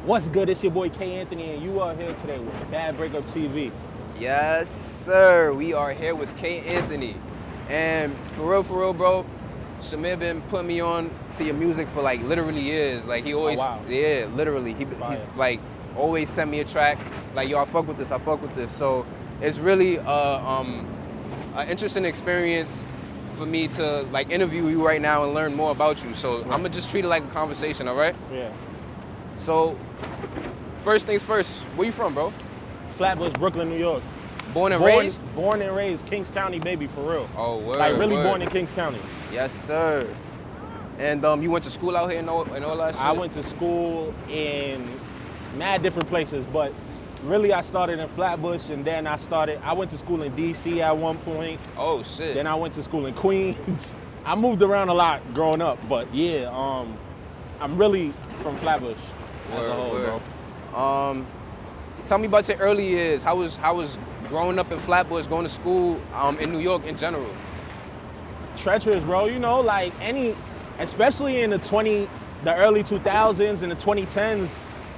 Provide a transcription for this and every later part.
What's good? It's your boy K Anthony, and you are here today with Bad Breakup TV. Yes, sir. We are here with K Anthony. And for real, bro, Shamir been putting me on to your music for like literally years. Like he Oh always, wow, yeah, literally. fire! He's like always send me a track. Like, yo, I fuck with this, I fuck with this. So it's really an interesting experience for me to like interview you right now and learn more about you. So I'm gonna just treat it like a conversation, all right? Yeah, So first things first, where you from, bro? Flatbush, Brooklyn, New York. Born and raised? Born and raised, Kings County, baby, for real. Oh, word. Like really word. born in Kings County. Yes, sir. And you went to school out here and all that shit? I went to school in mad different places, but really I started in Flatbush, and then I went to school in DC at one point. Oh shit. Then I went to school in Queens. I moved around a lot growing up, but yeah, I'm really from Flatbush as a whole, bro. Tell me about your early years. How was growing up in Flatbush, going to school in New York in general? Treacherous, bro. You know, like especially in the early 2000s and the 2010s,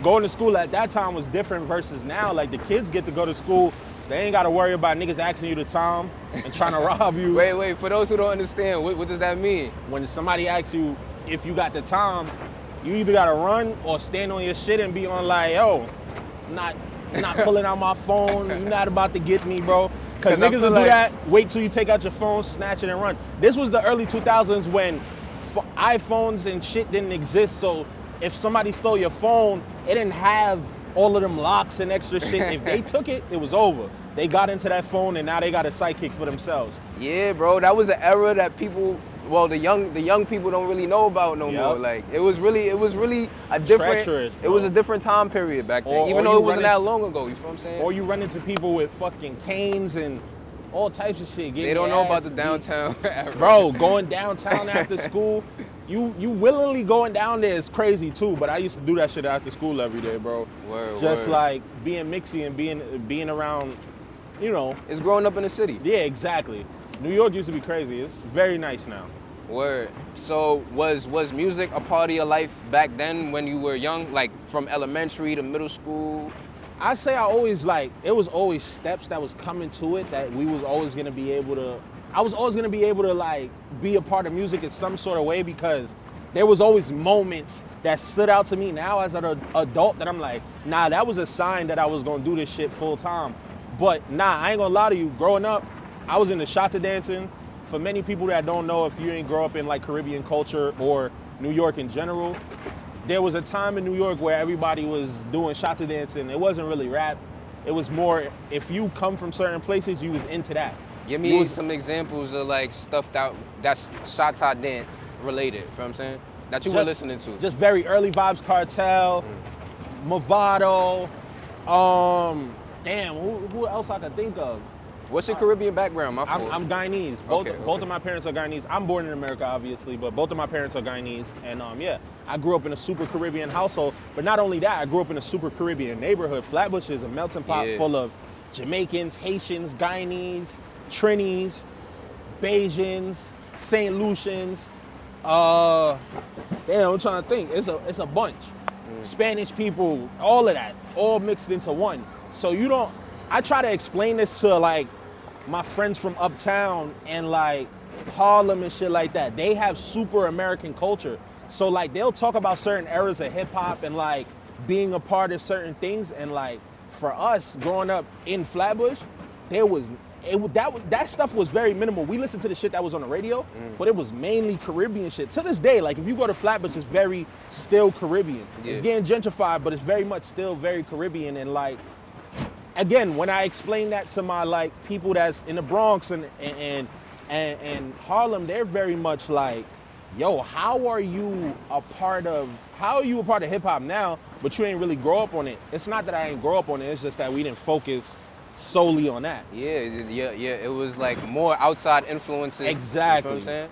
going to school at that time was different versus now. Like the kids get to go to school, they ain't got to worry about niggas asking you to time and trying to rob you. Wait. For those who don't understand, what does that mean? When somebody asks you if you got the time, you either got to run or stand on your shit and be on like, yo, I'm not pulling out my phone. You're not about to get me, bro. Because niggas will do that, wait till you take out your phone, snatch it and run. This was the early 2000s when iPhones and shit didn't exist. So if somebody stole your phone, it didn't have all of them locks and extra shit. If they took it, it was over. They got into that phone and now they got a sidekick for themselves. Yeah, bro. That was an era that people, well, the young people don't really know about no more. Like it was really a different. It was a different time period back then, even though it wasn't that long ago. You feel what I'm saying? Or you run into people with fucking canes and all types of shit. They don't know about the downtown era. Bro, going downtown after school, you willingly going down there is crazy too. But I used to do that shit after school every day, bro. Just like being mixy and being around, you know. It's growing up in the city. Yeah, exactly. New York used to be crazy. It's very nice now. Word. So was music a part of your life back then when you were young, like from elementary to middle school? I say it was always steps that was coming to it that we was always gonna be able to, I was always gonna be able to like be a part of music in some sort of way, because there was always moments that stood out to me now as an adult that I'm like, nah, that was a sign that I was gonna do this shit full time. But nah, I ain't gonna lie to you, growing up, I was into shata dancing. For many people that don't know, if you ain't grow up in like Caribbean culture or New York in general, there was a time in New York where everybody was doing shata dancing. It wasn't really rap. It was more, if you come from certain places, you was into that. Give me some examples of like stuff that's shata dance related, you know what I'm saying? That you were listening to. Just very early Vibes Cartel, Movado, damn, who else I could think of? What's your Caribbean background? My fault. I'm Guyanese. Both of my parents are Guyanese. I'm born in America, obviously, but both of my parents are Guyanese. And yeah, I grew up in a super Caribbean household. But not only that, I grew up in a super Caribbean neighborhood. Flatbush is a melting pot full of Jamaicans, Haitians, Guyanese, Trinis, Bajans, St. Lucians. Damn, I'm trying to think. It's a bunch. Spanish people, all of that, all mixed into one. So I try to explain this to like my friends from uptown and like Harlem and shit like that. They have super American culture. So like they'll talk about certain eras of hip hop and like being a part of certain things. And like for us growing up in Flatbush, that stuff was very minimal. We listened to the shit that was on the radio, but it was mainly Caribbean shit. To this day, like if you go to Flatbush, it's very still Caribbean. It's getting gentrified, but it's very much still very Caribbean. And like, again, when I explain that to my like people that's in the Bronx and Harlem, they're very much like, yo, how are you a part of hip hop now, but you ain't really grow up on it? It's not that I ain't grow up on it, it's just that we didn't focus solely on that. Yeah, it was like more outside influences. Exactly. You know what I'm saying?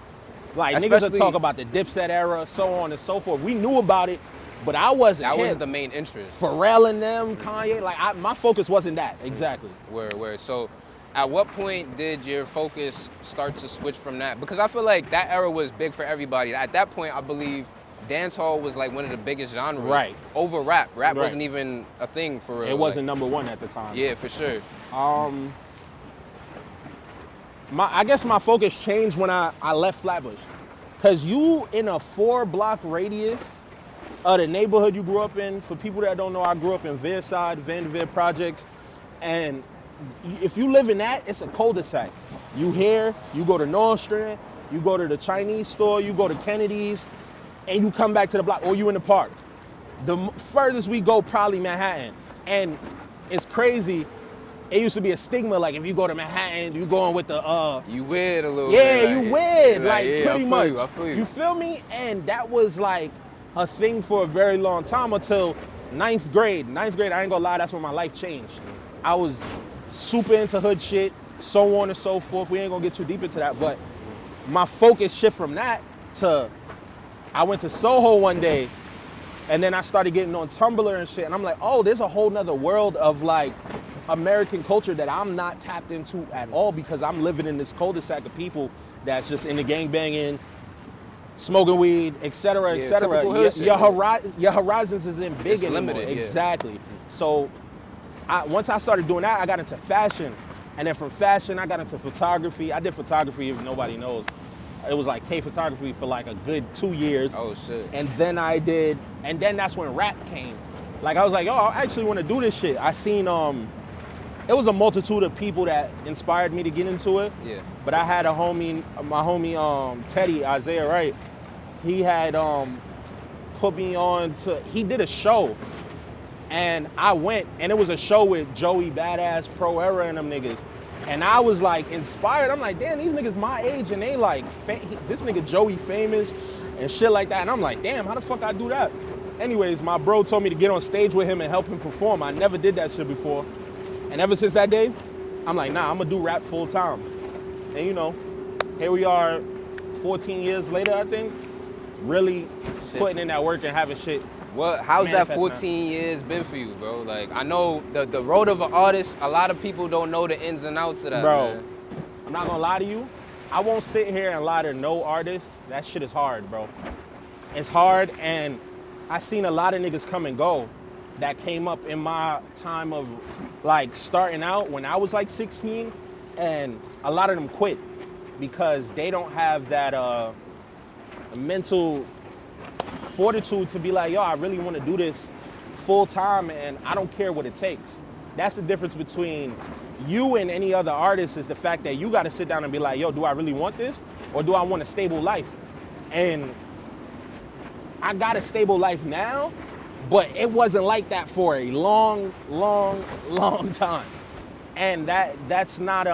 Like niggas will talk about the Dipset era, so on and so forth. We knew about it, but I wasn't. That wasn't the main interest. Pharrell and them, Kanye, like my focus wasn't that. Exactly. Word. So at what point did your focus start to switch from that? Because I feel like that era was big for everybody. At that point, I believe dancehall was like one of the biggest genres. Right. Over rap. Rap Right. wasn't even a thing for real. It wasn't number one at the time. Yeah, for sure. I guess my focus changed when I left Flatbush. Cause you in a 4-block radius of the neighborhood you grew up in. For people that don't know, I grew up in Westside, Vanderbilt projects. And if you live in that, it's a cul-de-sac. You here, you go to Nordstrom, you go to the Chinese store, you go to Kennedy's, and you come back to the block, or you in the park. The furthest we go, probably Manhattan. And it's crazy. It used to be a stigma, like if you go to Manhattan, you going with the You weird a little yeah, bit. you weird, like yeah, pretty much. I feel you. You feel me? And that was like a thing for a very long time until 9th grade. 9th grade, I ain't gonna lie, that's when my life changed. I was super into hood shit, so on and so forth. We ain't gonna get too deep into that, but my focus shift from that to, I went to Soho one day, and then I started getting on Tumblr and shit, and I'm like, oh, there's a whole nother world of like American culture that I'm not tapped into at all, because I'm living in this cul-de-sac of people that's just into gangbanging, smoking weed, et cetera, et cetera. typical hood shit, Your horizons isn't big It's anymore. limited, yeah. Exactly. So once I started doing that, I got into fashion. And then from fashion, I got into photography. I did photography, if nobody knows. It was like K-photography for like a good 2 years. Oh, shit. And then that's when rap came. Like, I was like, oh, I actually want to do this shit. I seen, it was a multitude of people that inspired me to get into it. Yeah. But I had my homie Teddy, Isaiah Wright, he had put me on to, he did a show. And I went, and it was a show with Joey Badass, Pro Era, and them niggas. And I was like inspired. I'm like, damn, these niggas my age, and they like, this nigga Joey famous and shit like that. And I'm like, damn, how the fuck I do that? Anyways, my bro told me to get on stage with him and help him perform. I never did that shit before. And ever since that day, I'm like, nah, I'm gonna do rap full time. And you know, here we are 14 years later, I think, really putting in that work and having shit. How's that manifest 14 years been for you, bro? Like, I know the road of an artist, a lot of people don't know the ins and outs of that, Bro, man. I'm not gonna lie to you. I won't sit here and lie to no artist. That shit is hard, bro. It's hard, and I seen a lot of niggas come and go that came up in my time of like starting out when I was like 16, and a lot of them quit because they don't have that mental fortitude to be like, yo, I really want to do this full time and I don't care what it takes. That's the difference between you and any other artist, is the fact that you got to sit down and be like, yo, do I really want this, or do I want a stable life? And I got a stable life now, but it wasn't like that for a long, long, long time. And that's not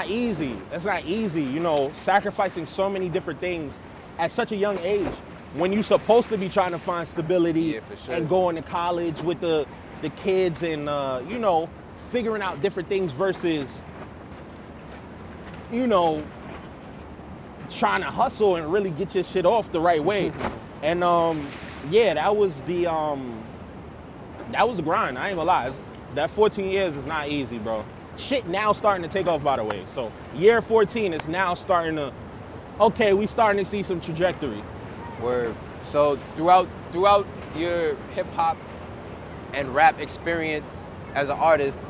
easy. That's not easy, you know, sacrificing so many different things at such a young age when you're supposed to be trying to find stability and going to college with the kids and, you know, figuring out different things versus, you know, trying to hustle and really get your shit off the right way. And yeah, that was the grind. I ain't gonna lie. That 14 years is not easy, bro. Shit now starting to take off, by the way. So year 14 is now starting to, okay, we starting to see some trajectory. Word. So throughout your hip hop and rap experience as an artist,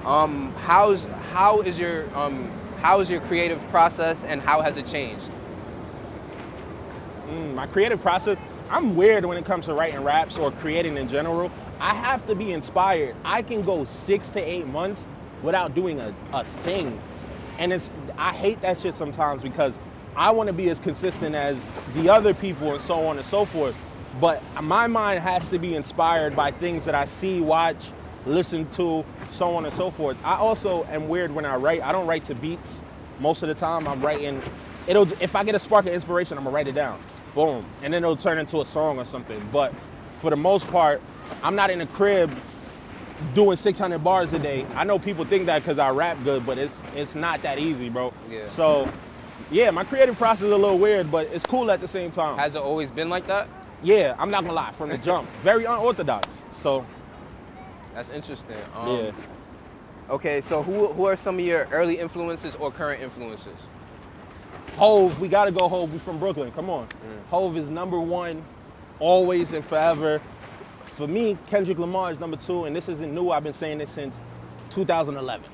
how is your creative process and how has it changed? My creative process, I'm weird when it comes to writing raps or creating in general. I have to be inspired. I can go 6 to 8 months without doing a thing. And I hate that shit sometimes because I want to be as consistent as the other people and so on and so forth. But my mind has to be inspired by things that I see, watch, listen to, so on and so forth. I also am weird when I write. I don't write to beats most of the time. I'm writing, if I get a spark of inspiration, I'm gonna write it down. Boom. And then it'll turn into a song or something. But for the most part, I'm not in the crib doing 600 bars a day. I know people think that because I rap good, but it's not that easy, bro. Yeah. So, yeah, my creative process is a little weird, but it's cool at the same time. Has it always been like that? Yeah, I'm not gonna lie, from the jump. Very unorthodox, so. That's interesting. Yeah. Okay, so who are some of your early influences or current influences? Hove, we gotta go Hove. We from Brooklyn. Come on. Hove is number one, always and forever. For me, Kendrick Lamar is number two, and this isn't new. I've been saying this since 2011.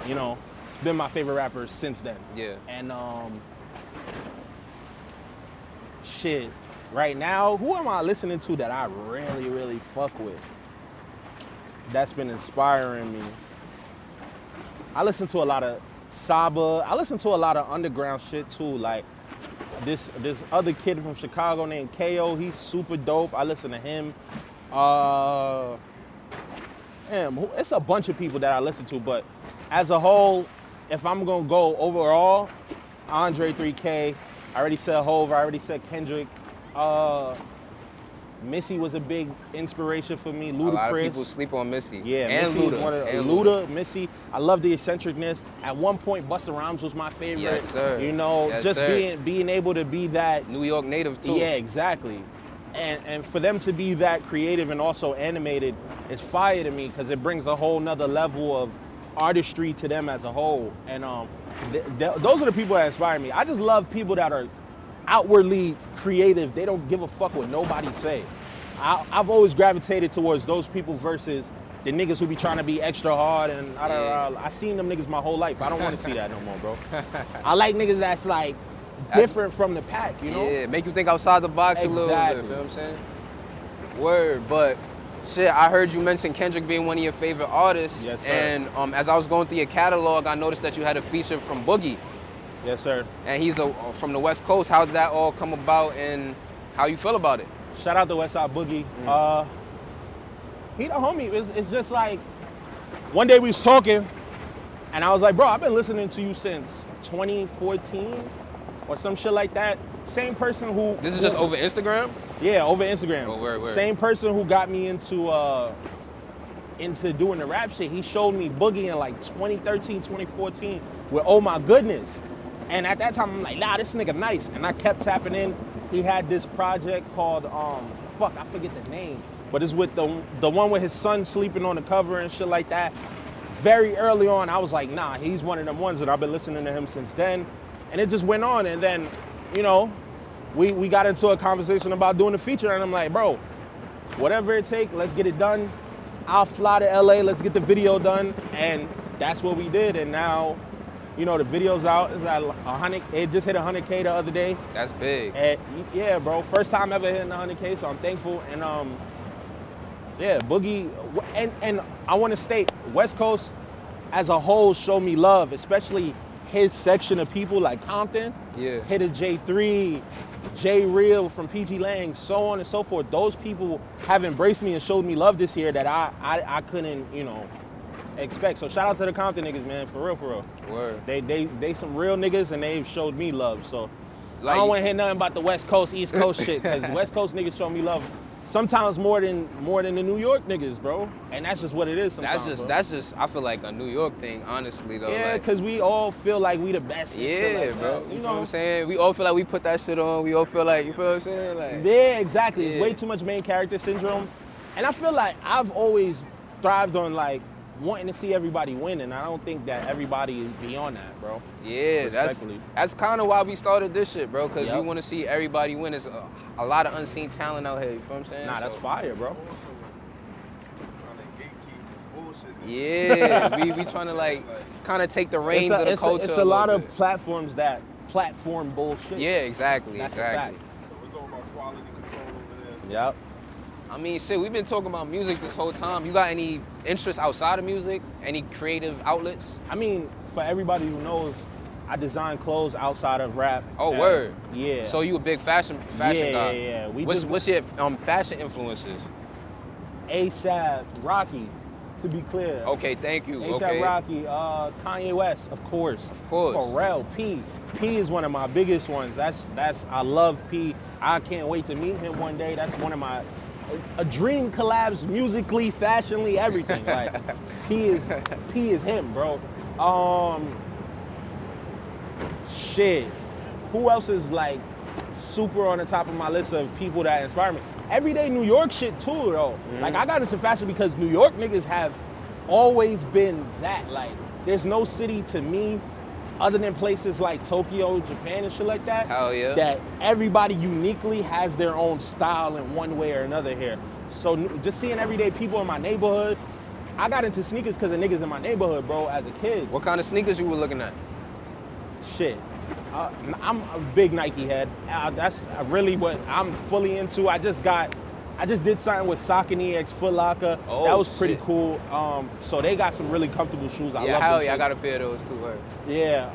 You know, it's been my favorite rapper since then. Yeah. And shit, right now, who am I listening to that I really, really fuck with? That's been inspiring me. I listen to a lot of Saba. I listen to a lot of underground shit too. Like this other kid from Chicago named KO. He's super dope. I listen to him. It's a bunch of people that I listen to. But as a whole, if I'm gonna go overall, Andre 3K. I already said Hov. I already said Kendrick. Missy was a big inspiration for me. Ludacris. A lot of people sleep on Missy. Yeah, and Missy Luda. Luda, Missy. I love the eccentricness. At one point, Busta Rhymes was my favorite. Yes, sir. You know, Yes, just sir. being able to be that. New York native too. Yeah, exactly. And for them to be that creative and also animated is fire to me because it brings a whole nother level of artistry to them as a whole. And those are the people that inspire me. I just love people that are outwardly creative. They don't give a fuck what nobody say. I've always gravitated towards those people versus the niggas who be trying to be extra hard. And I seen them niggas my whole life. I don't want to see that no more, bro. I like niggas that's like different from the pack, you know? Yeah, make you think outside the box a little bit, you know what I'm saying? Word, but shit, I heard you mention Kendrick being one of your favorite artists. Yes, sir. And as I was going through your catalog, I noticed that you had a feature from Boogie. Yes, sir. And he's from the West Coast. How did that all come about and how you feel about it? Shout out to Westside Boogie. He the homie. It's just like, one day we was talking, and I was like, bro, I've been listening to you since 2014 or some shit like that. Same person who... This is just over Instagram? Yeah, over Instagram. Oh, word. Same person who got me into doing the rap shit. He showed me Boogie in like 2013, 2014 with Oh My Goodness. And at that time, I'm like, nah, this nigga nice. And I kept tapping in. He had this project called, I forget the name. But it's with the one with his son sleeping on the cover and shit like that. Very early on, I was like, nah, he's one of them ones that I've been listening to him since then. And it just went on. And then, you know, we got into a conversation about doing a feature. And I'm like, bro, whatever it takes, let's get it done. I'll fly to LA, let's get the video done. And that's what we did. And now, you know, the video's out. It's at 100. It just hit 100K the other day. That's big. And, yeah, bro. First time ever hitting 100K, so I'm thankful. And yeah, Boogie. And I want to state, West Coast as a whole showed me love, especially his section of people like Compton. Yeah. Hitter J3, J Real from PG Lang, so on and so forth. Those people have embraced me and showed me love this year that I couldn't, you know, expect. So shout out to the Compton niggas, man, for real. Word. They some real niggas and they've showed me love. So Like, I don't want to hear nothing about the West Coast, East Coast shit, because West Coast niggas show me love. Sometimes more than the New York niggas, bro. And that's just what it is sometimes. That's just I feel like a New York thing, honestly though. Yeah, like, because we all feel like we the best. And yeah, shit like bro. that, You know what I'm saying? We all feel like we put that shit on. We all feel like, you feel what I'm saying? Like, Yeah, exactly. Yeah. It's way too much main character syndrome. And I feel like I've always thrived on like wanting to see everybody win, and I don't think that everybody is beyond that, bro. yeah, Respectfully. that's kind of why we started this shit, bro, because we Yep. want to see everybody win. There's a lot of unseen talent out here, you feel what I'm saying? Nah, that's So, fire, bro. Yeah, we trying to like kind of take the reins of the culture. It's a lot of platforms that platform bullshit. Yeah, exactly, That's a exactly. fact. So it's all about quality control over there. Yep. I mean, shit, we've been talking about music this whole time. You got any interests outside of music? Any creative outlets? I mean, for everybody who knows, I design clothes outside of rap. Oh, word. Yeah. So you a big fashion guy? Yeah. What's your fashion influences? ASAP, Rocky, to be clear. Okay, thank you. ASAP Okay. Rocky, Kanye West, of course. Of course. Pharrell, P. P is one of my biggest ones. I love P. I can't wait to meet him one day. That's one of my a dream collabs musically, fashionly, everything. Like P is him, bro. Shit. Who else is like super on the top of my list of people that inspire me? Everyday New York shit too, though. Like I got into fashion because New York niggas have always been that. Like there's no city to me other than places like Tokyo, Japan, and shit like that. Hell yeah. That everybody uniquely has their own style in one way or another here. So just seeing everyday people in my neighborhood, I got into sneakers because of niggas in my neighborhood, bro, as a kid. What kind of sneakers you were looking at? Shit. I'm a big Nike head. That's really what I'm fully into. I just did something with Saucony X Foot Locker. Oh, that was pretty shit. cool. So they got some really comfortable shoes. I Yeah, love hell them. yeah, I got a pair of those too. Right? Yeah.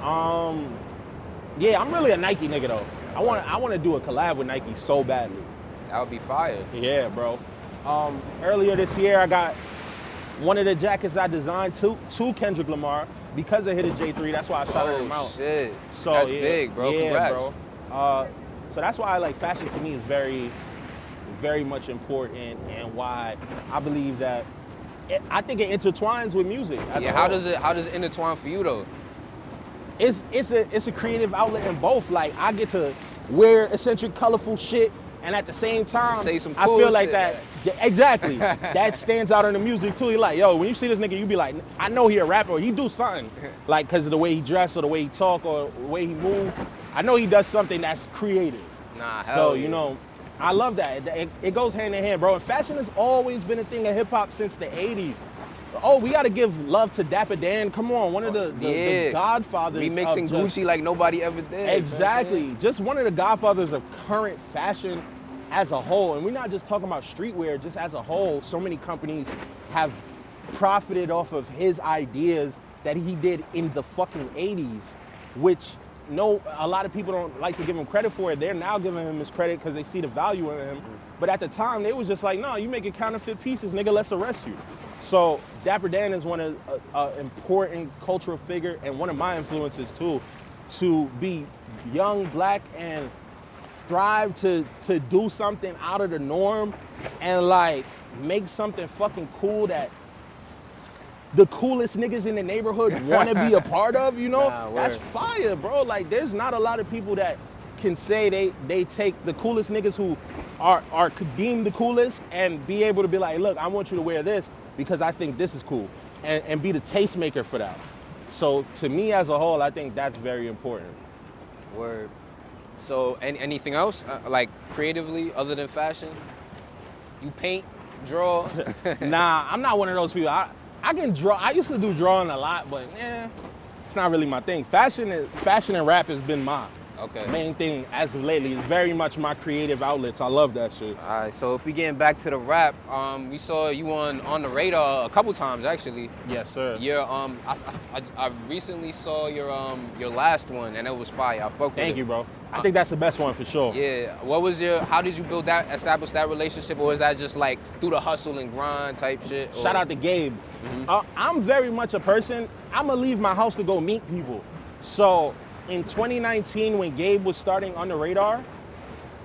Yeah, I'm really a Nike nigga though. I want to do a collab with Nike so badly. That would be fire. Yeah, bro. Earlier this year, I got one of the jackets I designed to Kendrick Lamar because I hit a J3. That's why I shouted him out. Shit. So That's yeah, big, bro. Yeah, Congrats. bro. So that's why like fashion to me is very, very much important, and why I believe that I think it intertwines with music. Yeah. How does it intertwine for you though? It's a creative outlet in both. Like I get to wear eccentric, colorful shit, and at the same time, Say some I cool feel like shit. that. Yeah, exactly. That stands out in the music too. You're like, yo, when you see this nigga, you be like, I know he a rapper. Or he do something, like because of the way he dress or the way he talk or the way he move. I know he does something that's creative. Nah, hell So yeah. you know, I love that. It goes hand in hand, bro. And fashion has always been a thing of hip hop since the '80s. Oh, we gotta give love to Dapper Dan. Come on, one of the godfathers. Remixing of just- Gucci like nobody ever did. Exactly. Just one of the godfathers of current fashion as a whole. And we're not just talking about streetwear, just as a whole. So many companies have profited off of his ideas that he did in the fucking 80s, which a lot of people don't like to give him credit for it. They're now giving him his credit because they see the value in him. But at the time, they was just like, no, you making counterfeit pieces, nigga, let's arrest you. So Dapper Dan is one of important cultural figure and one of my influences too, to be young, black, and strive to do something out of the norm and like make something fucking cool that the coolest niggas in the neighborhood want to be a part of, you know? Nah, that's word. fire, bro. Like there's not a lot of people that can say they take the coolest niggas who are deemed the coolest and be able to be like, look, I want you to wear this because I think this is cool, and be the tastemaker for that. So to me as a whole, I think that's very important. Word. So anything else, like creatively, other than fashion? You paint, draw? Nah, I'm not one of those people. I can draw. I used to do drawing a lot, but it's not really my thing. Fashion and rap has been my main thing as of lately. It's very much my creative outlets. I love that shit. All right, so if we getting back to the rap, we saw you on the radar a couple times actually. Yes, sir. I recently saw your last one and it was fire. I fuck with it. Thank you, bro. I think that's the best one for sure. Yeah. How did you establish that relationship, or is that just like through the hustle and grind type shit? Shout out to Gabe. I'm very much a person, I'm gonna leave my house to go meet people. So in 2019, when Gabe was starting On the Radar,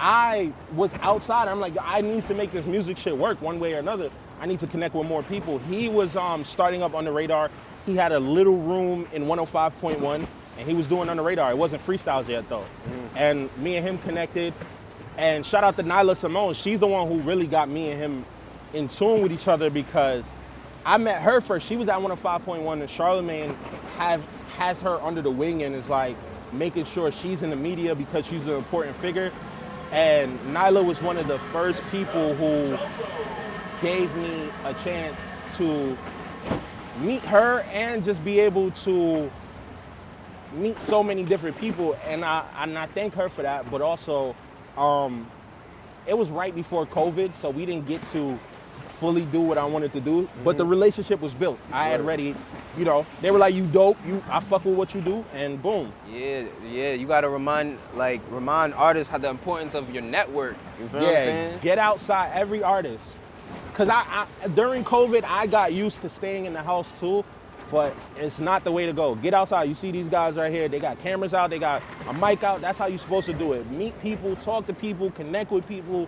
I was outside. I'm like, I need to make this music shit work one way or another. I need to connect with more people. He was starting up On the Radar. He had a little room in 105.1, and he was doing On the Radar. It wasn't freestyles yet though. And me and him connected. And shout out to Nyla Simone. She's the one who really got me and him in tune with each other, because I met her first. She was at 105.1, and Charlemagne has her under the wing and is like making sure she's in the media because she's an important figure. And Nyla was one of the first people who gave me a chance to meet her and just be able to meet so many different people. And I thank her for that, but also it was right before COVID, so we didn't get to fully do what I wanted to do, but the relationship was built. I had already, they were like, you dope, I fuck with what you do, and boom. Yeah, you gotta remind artists how the importance of your network. You feel what I'm saying? Get outside, every artist. Cause I during COVID, I got used to staying in the house too, but it's not the way to go. Get outside. You see these guys right here, they got cameras out, they got a mic out. That's how you're supposed to do it. Meet people, talk to people, connect with people.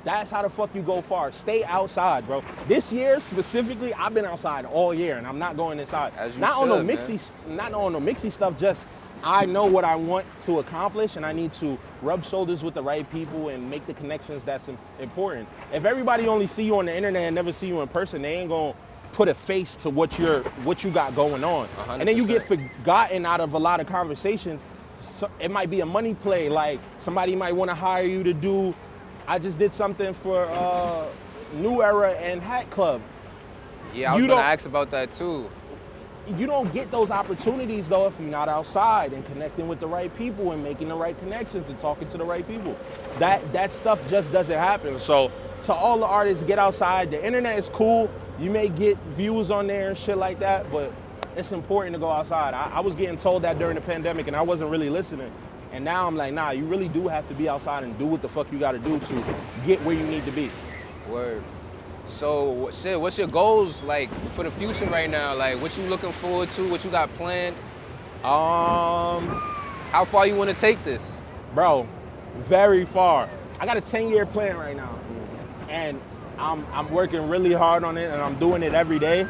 That's how the fuck you go far. Stay outside, bro. This year specifically, I've been outside all year, and I'm not going inside. Not on no mixy stuff. Just I know what I want to accomplish, and I need to rub shoulders with the right people and make the connections that's important. If everybody only see you on the internet and never see you in person, they ain't gonna put a face to what you got going on. 100%. And then you get forgotten out of a lot of conversations. So it might be a money play, like somebody might want to hire you to do. I just did something for New Era and Hat Club. Yeah, I was gonna ask about that too. You don't get those opportunities though if you're not outside and connecting with the right people and making the right connections and talking to the right people. That stuff just doesn't happen. So to all the artists, get outside. The internet is cool. You may get views on there and shit like that, but it's important to go outside. I was getting told that during the pandemic and I wasn't really listening. And now I'm like, nah, you really do have to be outside and do what the fuck you gotta do to get where you need to be. Word. So, shit, what's your goals like for the future right now? Like, what you looking forward to? What you got planned? How far you want to take this? Bro, very far. I got a 10-year plan right now. And I'm working really hard on it and I'm doing it every day.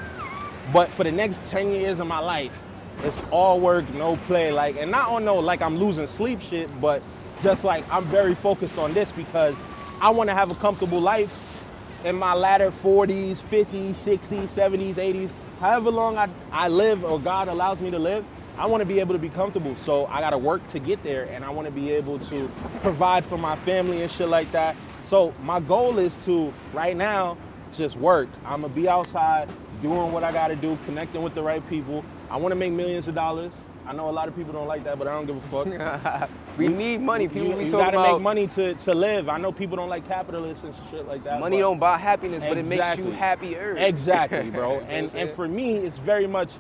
But for the next 10 years of my life, it's all work, no play. Like, and not on no like I'm losing sleep shit, but just like I'm very focused on this because I want to have a comfortable life in my latter 40s, 50s, 60s, 70s, 80s, however long I live or God allows me to live, I want to be able to be comfortable. So I got to work to get there and I want to be able to provide for my family and shit like that. So my goal is to, right now, just work. I'm going to be outside doing what I got to do, connecting with the right people. I want to make millions of dollars. I know a lot of people don't like that, but I don't give a fuck. We need money. People you gotta make money to live. I know people don't like capitalists and shit like that. Money don't buy happiness, but it makes you happier. Exactly, bro. and for me, it's very much,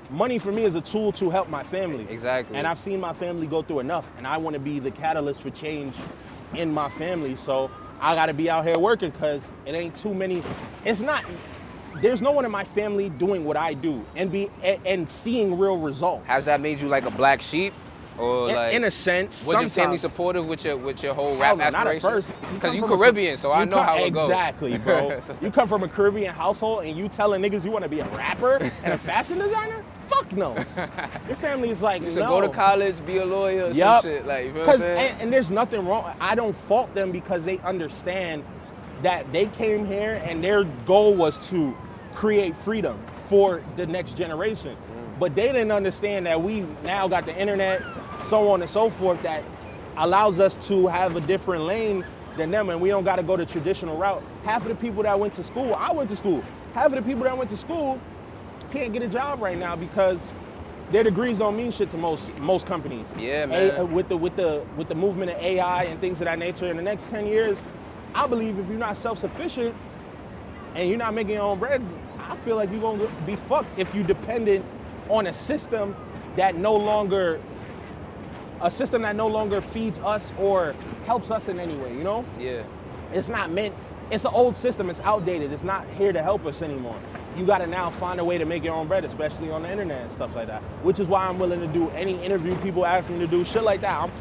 money for me is a tool to help my family. Exactly. And I've seen my family go through enough, and I want to be the catalyst for change in my family. So I gotta be out here working because it ain't too many. There's no one in my family doing what I do and seeing real results. Has that made you like a black sheep? Or like, in a sense, was your family supportive with your whole rap aspirations? Not at first. Because you Caribbean, so I know how it goes. Exactly, bro. You come from a Caribbean household and you telling niggas you want to be a rapper and a fashion designer? Fuck no. Your family is like, you no. should go to college, be a lawyer, or some shit. Like, you know what I'm saying? And there's nothing wrong. I don't fault them because they understand that they came here and their goal was to create freedom for the next generation. But they didn't understand that we now got the internet, so on and so forth, that allows us to have a different lane than them, and we don't got to go the traditional route. Half of the people that went to school, I went to school. Half of the people that went to school can't get a job right now because their degrees don't mean shit to most companies. Yeah, man. With the movement of AI and things of that nature, in the next 10 years, I believe if you're not self-sufficient and you're not making your own bread, I feel like you're gonna be fucked if you're dependent on a system that no longer feeds us or helps us in any way, you know? Yeah. It's an old system, it's outdated, it's not here to help us anymore. You gotta now find a way to make your own bread, especially on the internet and stuff like that, which is why I'm willing to do any interview people ask me to do, shit like that. I'm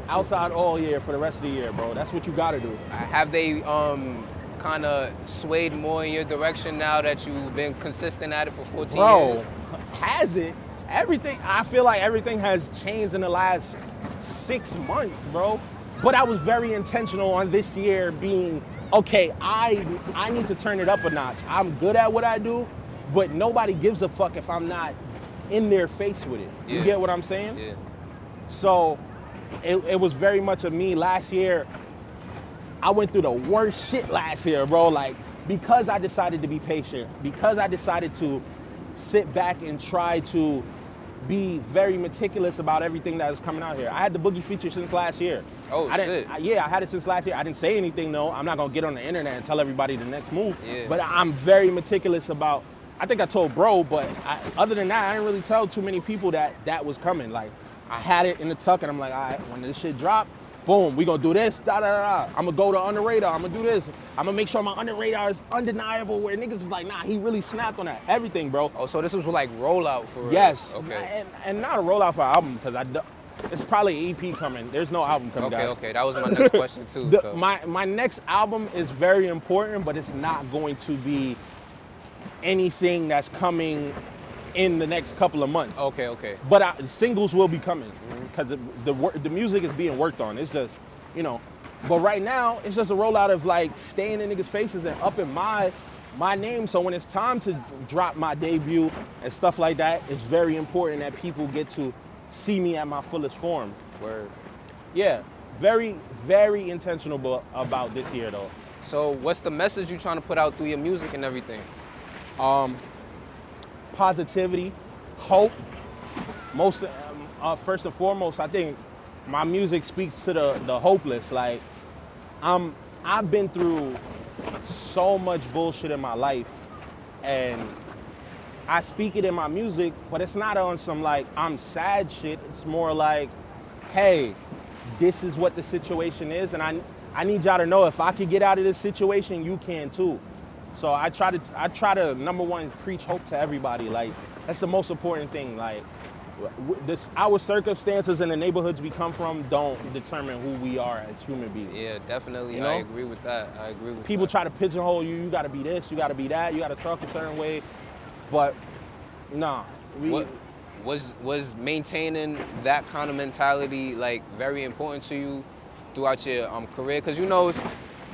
outside all year for the rest of the year, bro. That's what you gotta do. Have they kind of swayed more in your direction now that you've been consistent at it for 14 years? Bro, has it? I feel like everything has changed in the last 6 months, bro. But I was very intentional on this year being, okay, I need to turn it up a notch. I'm good at what I do, but nobody gives a fuck if I'm not in their face with it. You get what I'm saying? Yeah. So it was very much of me last year. I went through the worst shit last year, bro. Like, because I decided to be patient, because I decided to sit back and try to be very meticulous about everything that is coming out here. I had the Boogie feature since last year. Oh, shit. I had it since last year. I didn't say anything, though. I'm not going to get on the internet and tell everybody the next move. Yeah. But I'm very meticulous about, I think I told bro, but other than that, I didn't really tell too many people that was coming. Like, I had it in the tuck, and I'm like, all right, when this shit drop, boom, we gonna do this, I'm gonna go to under radar, I'm gonna do this. I'm gonna make sure my under radar is undeniable, where niggas is like, nah, he really snapped on that. Everything, bro. Oh, so this was like rollout for Yes. Okay. And not a rollout for an album, because it's probably EP coming. There's no album coming, guys. Okay, that was my next question too. My next album is very important, but it's not going to be anything that's coming in the next couple of months. Okay. But singles will be coming because the music is being worked on. It's just, you know. But right now, it's just a rollout of like staying in niggas' faces and upping my my name. So when it's time to drop my debut and stuff like that, it's very important that people get to see me at my fullest form. Word. Yeah, very, very intentional about this year though. So what's the message you trying to put out through your music and everything? Positivity, hope. Most, first and foremost, I think my music speaks to the hopeless. Like, I've been through so much bullshit in my life, and I speak it in my music, but it's not on some like I'm sad shit. It's more like, hey, this is what the situation is, and I need y'all to know if I could get out of this situation, you can too. So I try to number one, preach hope to everybody. Like, that's the most important thing. Like, our circumstances and the neighborhoods we come from don't determine who we are as human beings. Yeah, definitely. You know? I agree with that. People try to pigeonhole you. You got to be this. You got to be that. You got to talk a certain way. But nah. Was maintaining that kind of mentality like very important to you throughout your career? Because you know,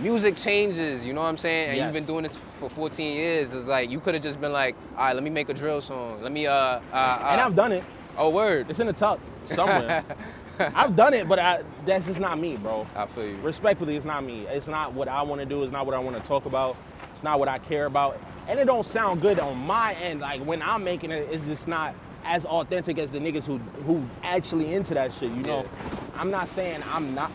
music changes. You know what I'm saying? And Yes. you've been doing this for 14 years. It's like you could have just been like, all right, let me make a drill song. Let me And I've done it. Oh, word. It's in the tuck somewhere. I've done it, but that's just not me, bro. I feel you. Respectfully, it's not me. It's not what I want to do. It's not what I want to talk about. It's not what I care about. And it don't sound good on my end. Like, when I'm making it, it's just not as authentic as the niggas who actually into that shit, you know? Yeah. I'm not saying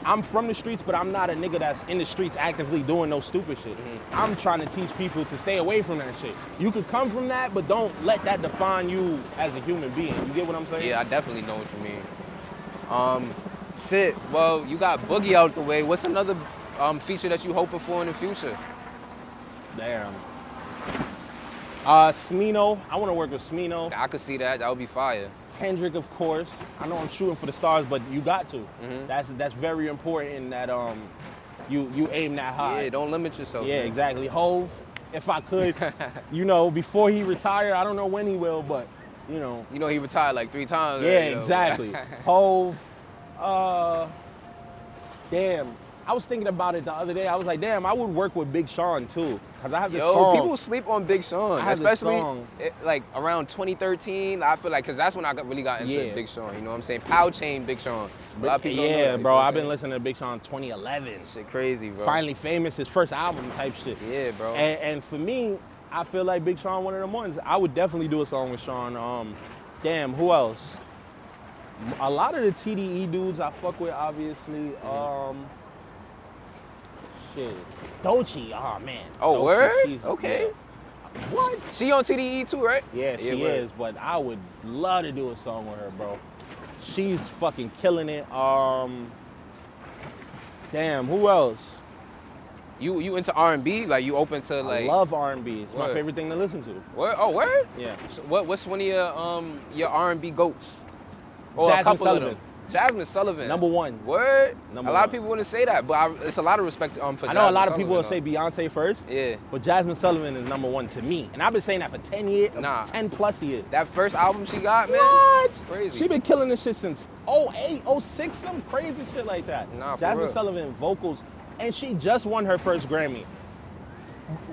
I'm from the streets, but I'm not a nigga that's in the streets actively doing no stupid shit. Mm-hmm. I'm trying to teach people to stay away from that shit. You could come from that, but don't let that define you as a human being. You get what I'm saying? Yeah, I definitely know what you mean. Shit, well, you got Boogie out the way. What's another feature that you hoping for in the future? Damn. Smino. I want to work with Smino. I could see that. That would be fire. Kendrick, of course. I know I'm shooting for the stars, but you got to. Mm-hmm. That's very important that you aim that high. Yeah, don't limit yourself. Yeah, man. exactly. Hove, if I could, you know, before he retire, I don't know when he will, but you know. You know he retired like 3 times. Yeah, right, you know? exactly. Hove. Damn. I was thinking about it the other day. I was like, damn, I would work with Big Sean too, cause I have this song. People sleep on Big Sean, I have this especially song. like around 2013. I feel like, cause that's when I really got into Big Sean. You know what I'm saying? Pow Chain Big Sean. A lot of people don't know that, you know bro. what I'm I've been saying? listening to Big Sean 2011. Shit crazy, bro. Finally Famous, his first album type shit. Yeah, bro. And for me, I feel like Big Sean one of them ones. I would definitely do a song with Sean. Damn, who else? A lot of the TDE dudes I fuck with, obviously. Shit. Doechii, oh man. Oh, Doechii, word? she's- Okay. yeah. What? She on TDE too, right? Yeah, she word. is, but I would love to do a song with her, bro. She's fucking killing it. Damn, who else? You into R&B? Like you open to like? I love R&B. It's my Word. favorite thing to listen to. Word? Oh, word? Yeah. So what's one of your R&B goats? Or Jasmine a couple Sullivan. of them. Jasmine Sullivan. Number one. Word? Number a lot of one. people wouldn't say that, but it's a lot of respect for I Jasmine know a lot of people will Sullivan, say Beyonce first, Yeah. but Jasmine Sullivan is number one to me. And I've been saying that for 10 years, Nah. 10 plus years. That first album she got, man. What? Crazy. She been killing this shit since 08, 06, some crazy shit like that. Nah, for Jasmine real. Sullivan vocals, and she just won her first Grammy,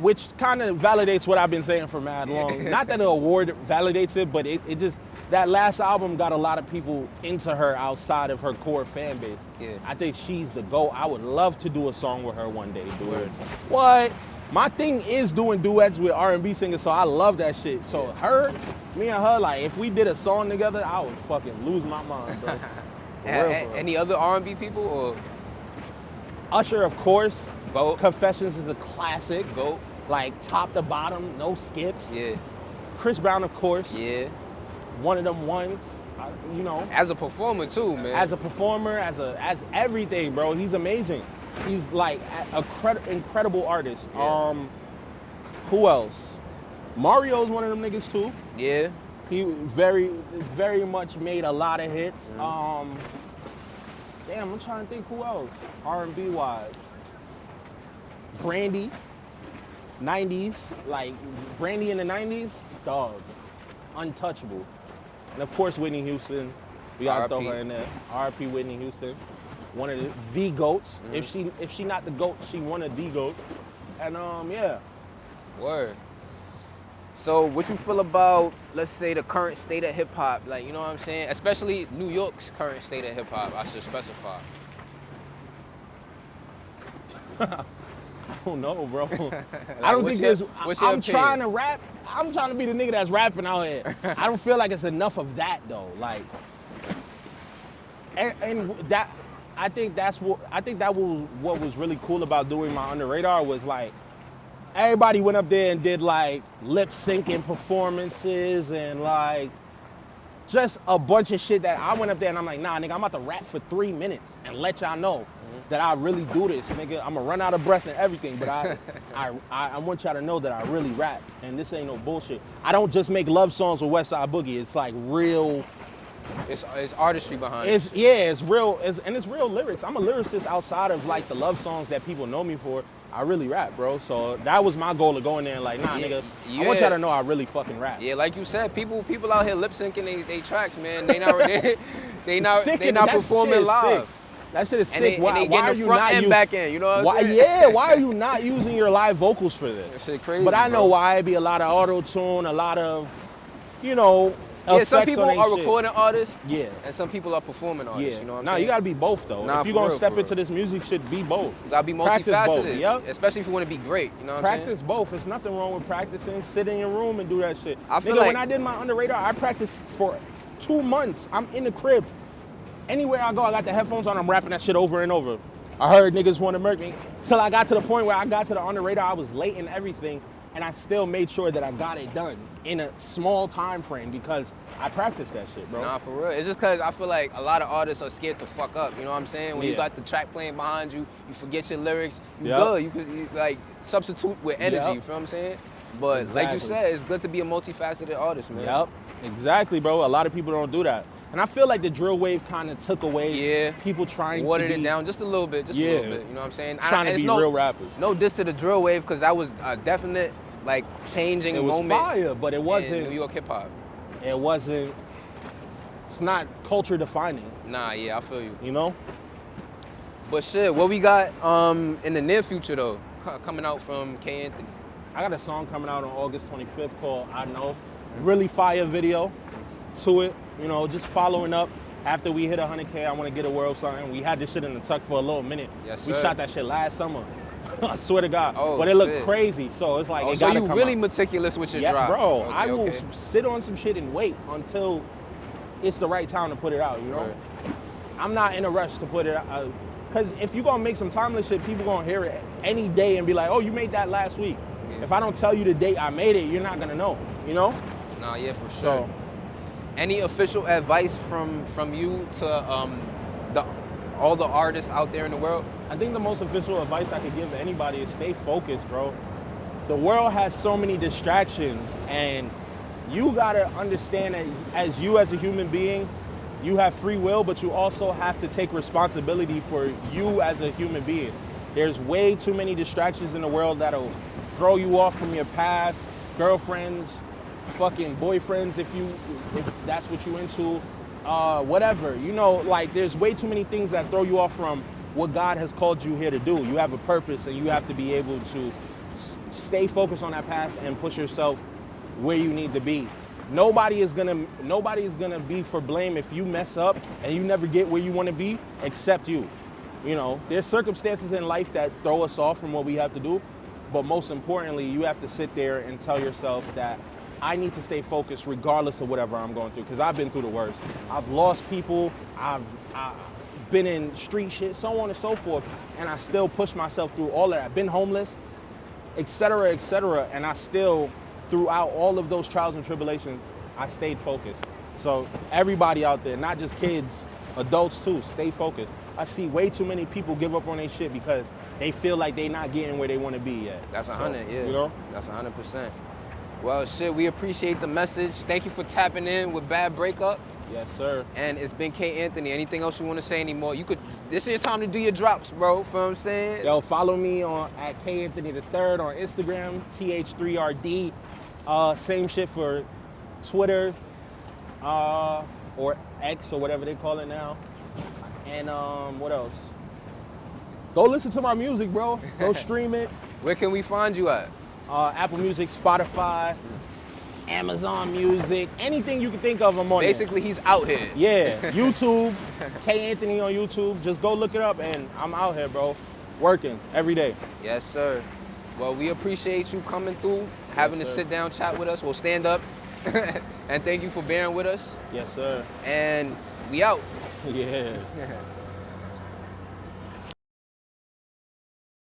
which kind of validates what I've been saying for mad long. Not that the award validates it, but it just, that last album got a lot of people into her outside of her core fan base. Yeah. I think she's the GOAT. I would love to do a song with her one day, dude. Word. What? My thing is doing duets with R&B singers, so I love that shit. So her, me and her, like, if we did a song together, I would fucking lose my mind, bro. For real, for real. Any other R&B people or Usher, of course. GOAT? Confessions is a classic. GOAT? Like, top to bottom, no skips. Yeah. Chris Brown, of course. Yeah. One of them ones, you know. As a performer too, man. As a performer, as everything, bro. He's amazing. He's like a incredible artist. Yeah. Who else? Mario's one of them niggas too. Yeah. He very, very much made a lot of hits. Damn, I'm trying to think who else. R&B wise. Brandy. 90s, like Brandy in the 90s, dog. Untouchable. And of course Whitney Houston. We gotta throw R.I.P. her in there. R.I.P. Whitney Houston. One of the GOATs. If she not the GOAT, she one of the GOATs. And yeah. Word. So what you feel about, let's say, the current state of hip hop? Like, you know what I'm saying? Especially New York's current state of hip hop, I should specify. I don't know, bro. Like, I don't think there's. what's your I'm opinion? trying to rap. I'm trying to be the nigga that's rapping out here. I don't feel like it's enough of that though. Like, and that, I think that was what was really cool about doing my Under Radar was like, everybody went up there and did like lip syncing performances and like just a bunch of shit that I went up there and I'm like, nah, nigga, I'm about to rap for 3 minutes and let y'all know that I really do this, nigga. I'm gonna run out of breath and everything, but I want y'all to know that I really rap and this ain't no bullshit. I don't just make love songs with Westside Boogie. It's like real. It's artistry behind it. It's real. It's real lyrics. I'm a lyricist outside of like the love songs that people know me for. I really rap, bro. So that was my goal of going there and like, nah, nigga, I want y'all to know I really fucking rap. Yeah, like you said, people out here lip syncing they tracks, man. They not performing live. Sick. That shit is sick. And why they are the you front not and back end? You know what I'm saying? Yeah, why are you not using your live vocals for this? That shit crazy. But I know bro. why. It'd be a lot of auto tune, a lot of, you know. Yeah, some effects people on are shit. recording artists. Yeah. And some people are performing artists. Yeah. You know what I'm nah, saying? you gotta be both though. Nah, if you're for gonna real, step for into real. this music shit, be both. You gotta be Practice both, multifaceted. yep. Especially if you want to be great. You know what I'm saying? Practice both. There's nothing wrong with practicing. Sit in your room and do that shit. I feel Nigga, like- when I did my Under Radar, I practiced for 2 months. I'm in the crib. Anywhere I go, I got the headphones on. I'm rapping that shit over and over. I heard niggas want to murk me. Till I got to the point where I got to the Under Radar, I was late in everything, and I still made sure that I got it done in a small time frame because I practiced that shit, bro. Nah, for real. It's just because I feel like a lot of artists are scared to fuck up. You know what I'm saying? When you Yeah. got the track playing behind you, you forget your lyrics. You Yep. good. You could like substitute with energy. Yep. You feel what I'm saying? But like you Exactly. said, it's good to be a multifaceted artist, man. Yep, exactly, bro. A lot of people don't do that. And I feel like the drill wave kind of took away Yeah. people trying Watered to be, it down just a little bit, just a Yeah. little bit. You know what I'm saying? trying to and be it's real rappers. No diss to the drill wave because that was a definite like changing It was moment fire, but it in New wasn't. York hip hop. It wasn't. It's not culture defining, Nah, yeah, I feel you. you know. But shit, what we got in the near future though, coming out from K Anthony? I got a song coming out on August 25th called I Know. Really fire video to it. You know, just following up. After we hit 100K, I want to get a world something. We had this shit in the tuck for a little minute. Yes, We sir. shot that shit last summer. I swear to God. Oh, but it looked shit. crazy, so it's like Oh, it so gotta you come really out. meticulous with your Yeah, drops. bro. Okay, I will okay. sit on some shit and wait until it's the right time to put it out, you know? Right. I'm not in a rush to put it out. Because if you're going to make some timeless shit, people going to hear it any day and be like, oh, you made that last week. Yeah. If I don't tell you the date I made it, you're not going to know, you know? Nah, yeah, for sure. So, Any official advice from you to all the artists out there in the world? I think the most official advice I could give to anybody is stay focused, bro. The world has so many distractions, and you gotta understand that as a human being, you have free will, but you also have to take responsibility for you as a human being. There's way too many distractions in the world that'll throw you off from your path. Girlfriends, fucking boyfriends, if that's what you into, whatever. You know, like there's way too many things that throw you off from what God has called you here to do. You have a purpose, and you have to be able to stay focused on that path and push yourself where you need to be. Nobody is gonna be for blame if you mess up and you never get where you want to be, except you. You know, there's circumstances in life that throw us off from what we have to do, but most importantly, you have to sit there and tell yourself that I need to stay focused regardless of whatever I'm going through, because I've been through the worst. I've lost people, I've been in street shit, so on and so forth, and I still push myself through all of that. I've been homeless, et cetera, and I still, throughout all of those trials and tribulations, I stayed focused. So everybody out there, not just kids, adults too, stay focused. I see way too many people give up on their shit because they feel like they not getting where they want to be yet. That's So, 100, yeah. You know? That's 100%. Well, shit, we appreciate the message. Thank you for tapping in with Bad Breakup. Yes, sir. And it's been K Anthony. Anything else you want to say anymore? This is your time to do your drops, bro. Feel what I'm saying? Yo, follow me at K Anthony the Third on Instagram, TH3RD. Same shit for Twitter, or X or whatever they call it now. And what else? Go listen to my music, bro. Go stream it. Where can we find you at? Apple Music, Spotify, Amazon Music, anything you can think of, I'm on there. Basically, he's out here. Yeah, YouTube, K Anthony on YouTube. Just go look it up, and I'm out here, bro, working every day. Yes, sir. Well, we appreciate you coming through, having Yes, a sir. sit-down chat with us. We'll stand up. And thank you for bearing with us. Yes, sir. And we out. Yeah.